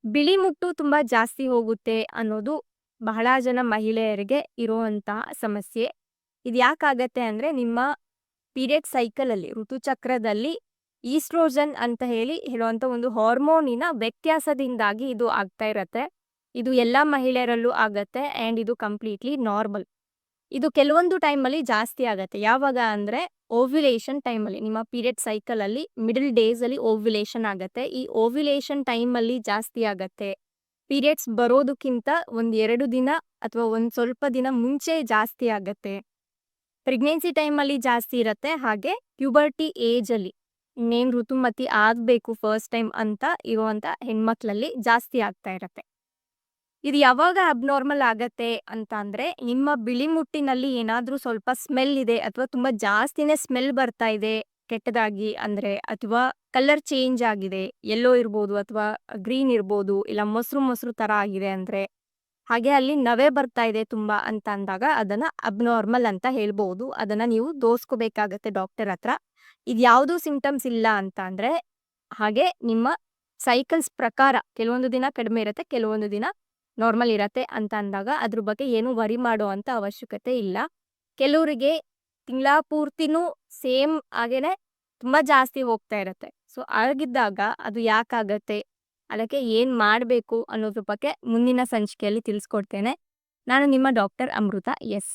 ಬಿಳಿ ಮುಟ್ಟು ತುಂಬಾ ಜಾಸ್ತಿ ಹೋಗುತ್ತೆ ಅನ್ನೋದು ಬಹಳ ಜನ ಮಹಿಳೆಯರಿಗೆ ಇರುವಂತಹ ಸಮಸ್ಯೆ. ಇದು ಯಾಕಾಗತ್ತೆ ಅಂದ್ರೆ ನಿಮ್ಮ ಪೀರಿಯಡ್ ಸೈಕಲಲ್ಲಿ ಋತುಚಕ್ರದಲ್ಲಿ ಈಸ್ಟ್ರೋಜನ್ ಅಂತ ಹೇಳುವಂತ ಒಂದು ಹಾರ್ಮೋನಿನ ವ್ಯತ್ಯಾಸದಿಂದಾಗಿ ಇದು ಆಗ್ತಾ ಇರತ್ತೆ. ಇದು ಎಲ್ಲಾ ಮಹಿಳೆಯರಲ್ಲೂ ಆಗತ್ತೆ ಆಂಡ್ ಇದು ಕಂಪ್ಲೀಟ್ಲಿ ನಾರ್ಮಲ್. ಇದು ಕೆಲವೊಂದು ಟೈಮಲ್ಲಿ ಜಾಸ್ತಿ ಆಗತ್ತೆ. ಯಾವಾಗ ಅಂದ್ರೆ ಓವ್ಯುಲೇಷನ್ ಟೈಮಲ್ಲಿ ನಿಮ್ಮ ಪೀರಿಯಡ್ ಸೈಕಲಲ್ಲಿ ಮಿಡಲ್ ಡೇಸಲ್ಲಿ ಓವ್ಯುಲೇಷನ್ ಆಗತ್ತೆ. ಈ ಓವ್ಯುಲೇಷನ್ ಟೈಮಲ್ಲಿ ಜಾಸ್ತಿ ಆಗತ್ತೆ. ಪೀರಿಯಡ್ಸ್ ಬರೋದಕ್ಕಿಂತ ಒಂದ್ 2 ದಿನ ಅಥವಾ ಒಂದ್ ಸ್ವಲ್ಪ ದಿನ ಮುಂಚೆ ಜಾಸ್ತಿ ಆಗತ್ತೆ. ಪ್ರೆಗ್ನೆನ್ಸಿ ಟೈಮಲ್ಲಿ ಜಾಸ್ತಿ ಇರತ್ತೆ. ಹಾಗೆ ಪ್ಯೂಬರ್ಟಿ ಏಜಲ್ಲಿ ಇನ್ನೇನ್ ಋತುಮತಿ ಆಗ್ಬೇಕು ಫಸ್ಟ್ ಟೈಮ್ ಅಂತ ಇರುವಂತ ಹೆಣ್ಮಕ್ಳಲ್ಲಿ ಜಾಸ್ತಿ ಆಗ್ತಾ ಇರತ್ತೆ. ಇದು ಯಾವಾಗ ಅಬ್ನಾರ್ಮಲ್ ಆಗತ್ತೆ ಅಂತ ಅಂದ್ರೆ ನಿಮ್ಮ ಬಿಳಿ ಮುಟ್ಟಿನಲ್ಲಿ ಏನಾದ್ರೂ ಸ್ವಲ್ಪ ಸ್ಮೆಲ್ ಇದೆ ಅಥವಾ ತುಂಬಾ ಜಾಸ್ತಿನೇ ಸ್ಮೆಲ್ ಬರ್ತಾ ಇದೆ ಕೆಟ್ಟದಾಗಿ ಅಂದ್ರೆ ಅಥವಾ ಕಲರ್ ಚೇಂಜ್ ಆಗಿದೆ, ಯೆಲ್ಲೋ ಇರ್ಬೋದು ಅಥವಾ ಗ್ರೀನ್ ಇರ್ಬೋದು, ಇಲ್ಲ ಮೊಸರು ಮೊಸರು ತರ ಆಗಿದೆ ಅಂದ್ರೆ, ಹಾಗೆ ಅಲ್ಲಿ ನವೆ ಬರ್ತಾ ಇದೆ ತುಂಬಾ ಅಂತ ಅಂದಾಗ ಅದನ್ನ ಅಬ್ನಾರ್ಮಲ್ ಅಂತ ಹೇಳ್ಬಹುದು. ಅದನ್ನ ನೀವು ತೋರ್ಸ್ಕೋಬೇಕಾಗತ್ತೆ ಡಾಕ್ಟರ್ ಹತ್ರ. ಇದ್ಯಾವುದೂ ಸಿಂಪ್ಟಮ್ಸ್ ಇಲ್ಲ ಅಂತ ಅಂದ್ರೆ ಹಾಗೆ ನಿಮ್ಮ ಸೈಕಲ್ಸ್ ಪ್ರಕಾರ ಕೆಲವೊಂದು ದಿನ ಕಡಿಮೆ ಇರತ್ತೆ, ಕೆಲವೊಂದು ದಿನ ನಾರ್ಮಲ್ ಇರತ್ತೆ ಅಂತ ಅಂದಾಗ ಅದ್ರ ಬಗ್ಗೆ ಏನು ವರಿ ಮಾಡುವಂತ ಅವಶ್ಯಕತೆ ಇಲ್ಲ. ಕೆಲವರಿಗೆ ತಿಂಗಳ ಪೂರ್ತಿನೂ ಸೇಮ್ ಹಾಗೇನೆ ತುಂಬಾ ಜಾಸ್ತಿ ಹೋಗ್ತಾ ಇರತ್ತೆ. ಸೊ ಆಗಿದ್ದಾಗ ಅದು ಯಾಕಾಗತ್ತೆ, ಅದಕ್ಕೆ ಏನ್ ಮಾಡ್ಬೇಕು ಅನ್ನೋದ್ರ ಬಗ್ಗೆ ಮುಂದಿನ ಸಂಚಿಕೆಯಲ್ಲಿ ತಿಳಿಸ್ಕೊಡ್ತೇನೆ. ನಾನು ನಿಮ್ಮ ಡಾಕ್ಟರ್ ಅಮೃತ. ಎಸ್.